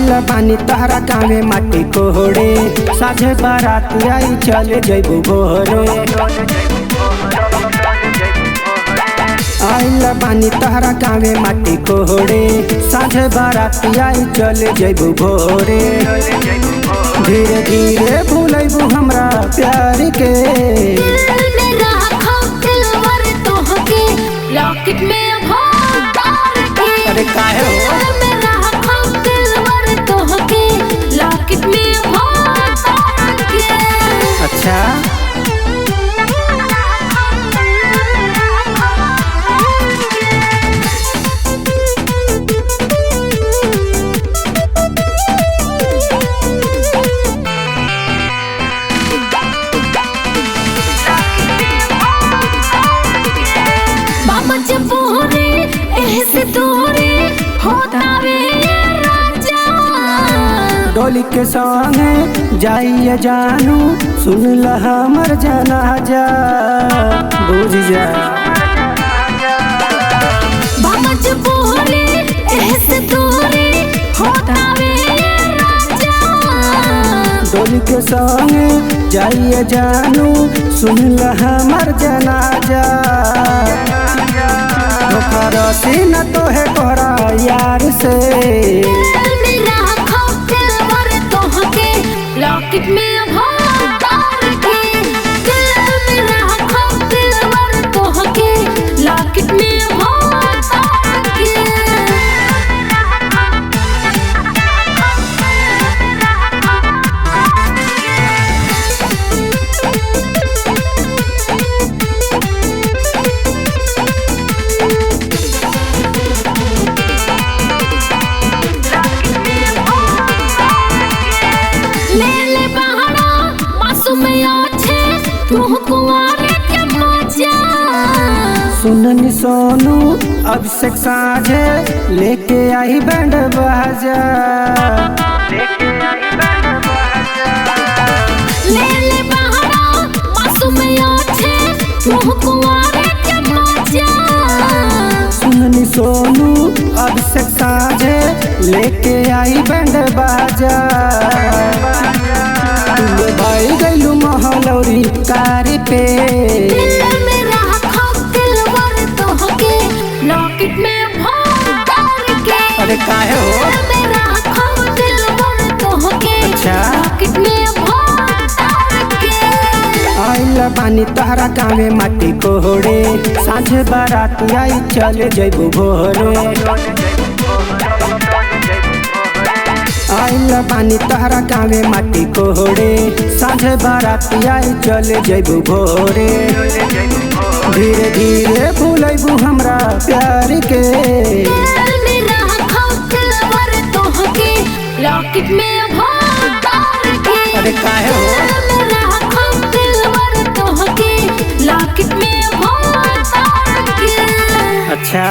आइल बानी तहरा गाँवे माटी कोहड़े, साझे बारात आई चले जैबू भोरे। आइल बानी तहरा गाँवे माटी कोहड़े, साझे बारात आई चले जैबू भोरे। धीरे धीरे भूलैबू हमरा प्यार के, लॉकेट में भोर के। अरे काहे हो? लॉकेट में भोर के। अच्छा बाबा जब बोरे ऐसे तोरे होता वे राजा। डोली के संगे जाइए जानू, सुन ल हमर जनाजा, बुझ जा। बाबा जब बोरे ऐसे तोरे होता वे राजा। डोली के संगे जाइए जानू, सुन ल हमर जनाजा। रसी न तो है तोरा यार से, लॉकेट में भोर के। लॉकेट में भोर के। ले बहाना मासूम अच्छे तू कुआरे के मजा। सुननी सोनू अभिषेक साझे लेके आई बैंड बाजा। ले बहाना मासूम अच्छे तू कुआरे के मजा। सुननी सोनू अभिषेक साझे लेके आई बैंड बाजा। तुम भाई गैलू महलौरी कारी पे, लॉकेट में भोर के। अरे काहे हो? अच्छा लॉकेट में भोर के। आइल बानी तहरा गाँवे माटी कोहड़े, साझे बारात आई चले जैबू भोरे। आइल बानी तहरा गाँवे माटी कोहड़े, साझे बारात आई चले जैबू भोरे। धीरे धीरे भूलैबू हमरा प्यार के, लॉकेट में भोर के। अरे काहे हो? लॉकेट में भोर के। अच्छा